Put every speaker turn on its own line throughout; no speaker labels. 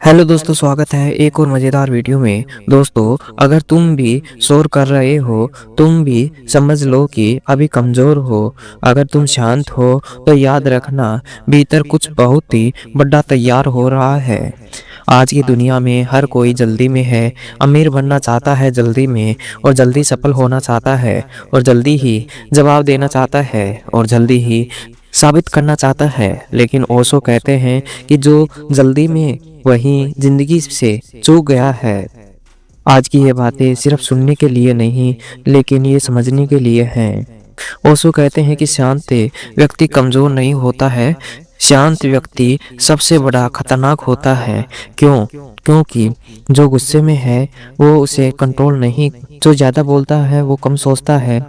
Hello दोस्तों, स्वागत है एक और मज़ेदार वीडियो में। दोस्तों, अगर तुम भी शोर कर रहे हो, तुम भी समझ लो कि अभी कमज़ोर हो। अगर तुम शांत हो तो याद रखना, भीतर कुछ बहुत ही बड़ा तैयार हो रहा है। आज की दुनिया में हर कोई जल्दी में है। अमीर बनना चाहता है जल्दी में, और जल्दी सफल होना चाहता है, और जल्दी ही जवाब देना चाहता है, और जल्दी ही साबित करना चाहता है। लेकिन ओशो कहते हैं कि जो जल्दी में वही जिंदगी से चूक गया है। आज की ये बातें सिर्फ सुनने के लिए नहीं, लेकिन ये समझने के लिए हैं। ओशो कहते हैं कि शांत व्यक्ति कमजोर नहीं होता है, शांत व्यक्ति सबसे बड़ा खतरनाक होता है। क्यों? क्योंकि जो गुस्से में है वो उसे कंट्रोल नहीं, जो ज्यादा बोलता है वो कम सोचता है,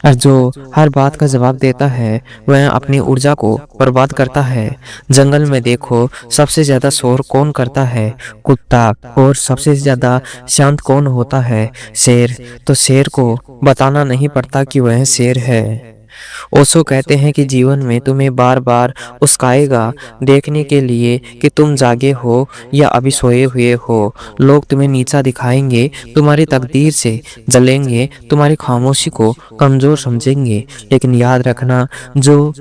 और जो हर बात का जवाब देता है वह अपनी ऊर्जा को बर्बाद करता है। जंगल में देखो, सबसे ज्यादा शोर कौन करता है? कुत्ता। और सबसे ज्यादा शांत कौन होता है? शेर। तो शेर को बताना नहीं पड़ता कि वह शेर है। ओशो कहते हैं कि जीवन में तुम्हें बार बार उस्काएगा, देखने के लिए कि तुम जागे हो या अभी सोए हुए हो। लोग तुम्हें नीचा दिखाएंगे, तुम्हारी तकदीर से जलेंगे, तुम्हारी खामोशी को कमजोर समझेंगे। लेकिन याद रखना, जो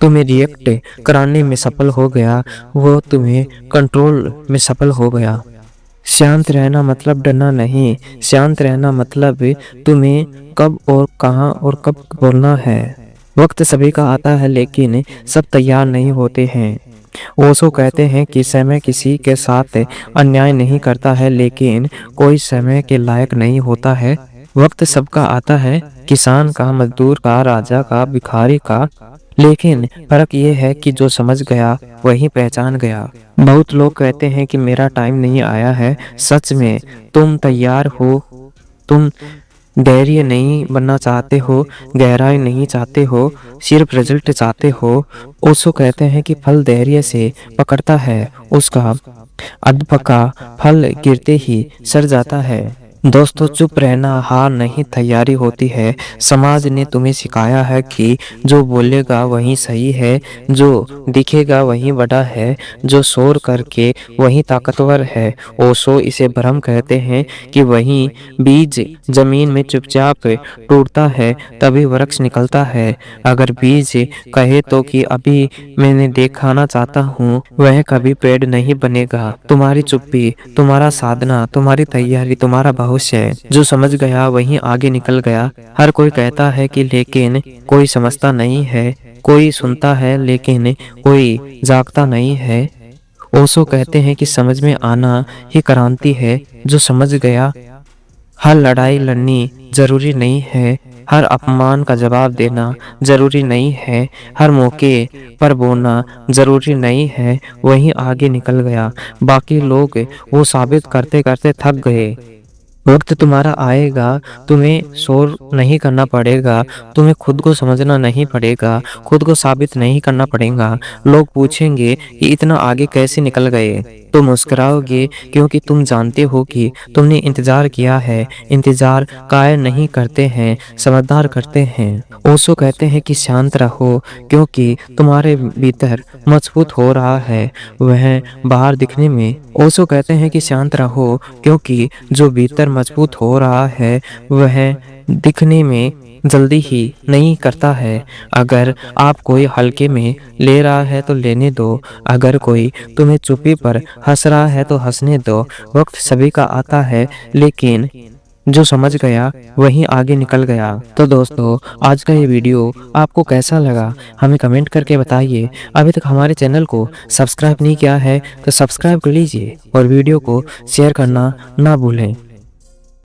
तुम्हें रिएक्ट कराने में सफल हो गया वो तुम्हें कंट्रोल में सफल हो गया। शांत रहना मतलब डरना नहीं, शांत रहना मतलब तुम्हें कब और कहां और कब बोलना है। वक्त सभी का आता है, लेकिन सब तैयार नहीं होते हैं। ओशो कहते हैं कि समय किसी के साथ अन्याय नहीं करता है, लेकिन कोई समय के लायक नहीं होता है। वक्त सबका आता है, किसान का, मजदूर का, राजा का, भिखारी का, लेकिन फर्क ये है कि जो समझ गया वही पहचान गया। बहुत लोग कहते हैं कि मेरा टाइम नहीं आया है। सच में तुम तैयार हो। तुम धैर्य नहीं बनना चाहते हो, गहराई नहीं चाहते हो, सिर्फ रिजल्ट चाहते हो। ओशो कहते हैं कि फल धैर्य से पकड़ता है, उसका अधपका फल गिरते ही सड़ जाता है। दोस्तों, चुप रहना हार नहीं, तैयारी होती है। समाज ने तुम्हें सिखाया है कि जो बोलेगा वही सही है, जो दिखेगा वही बड़ा है, जो शोर करके वही ताकतवर है। ओशो इसे भ्रम कहते हैं कि वही बीज जमीन में चुपचाप टूटता है तभी वृक्ष निकलता है। अगर बीज कहे तो कि अभी मैंने दिखाना चाहता हूँ, वह कभी पेड़ नहीं बनेगा। तुम्हारी चुप्पी, तुम्हारा साधना, तुम्हारी तैयारी, तुम्हारा भविष्य है। जो समझ गया वही आगे निकल गया। हर कोई कहता है कि लेकिन कोई समझता नहीं है, कोई सुनता है लेकिन कोई जागता नहीं है। ओशो कहते हैं कि समझ में आना ही क्रांति है। जो समझ गया, हर लड़ाई लड़नी जरूरी नहीं है, हर अपमान का जवाब देना जरूरी नहीं है, हर मौके पर बोलना जरूरी नहीं है, वही आगे निकल गया। बाकी लोग वो साबित करते करते थक गए। वक्त तुम्हारा आएगा, तुम्हें शोर नहीं करना पड़ेगा, तुम्हें खुद को समझना नहीं पड़ेगा, खुद को साबित नहीं करना पड़ेगा। लोग पूछेंगे कि इतना आगे कैसे निकल गए। तुम मुस्कुराओगे क्योंकि तुम जानते हो कि तुमने इंतजार किया है। इंतजार कायर नहीं करते हैं, समझदार करते हैं। ओशो कहते हैं कि शांत रहो क्योंकि तुम्हारे भीतर मजबूत हो रहा है, वह बाहर दिखने में। ओशो कहते हैं कि शांत रहो क्योंकि जो भीतर मजबूत हो रहा है वह दिखने में जल्दी ही नहीं करता है। अगर आप कोई हल्के में ले रहा है तो लेने दो, अगर कोई तुम्हें चुप्पी पर हंस रहा है तो हंसने दो। वक्त सभी का आता है, लेकिन जो समझ गया वही आगे निकल गया। तो दोस्तों, आज का ये वीडियो आपको कैसा लगा हमें कमेंट करके बताइए। अभी तक हमारे चैनल को सब्सक्राइब नहीं किया है तो सब्सक्राइब कर लीजिए और वीडियो को शेयर करना ना भूलें।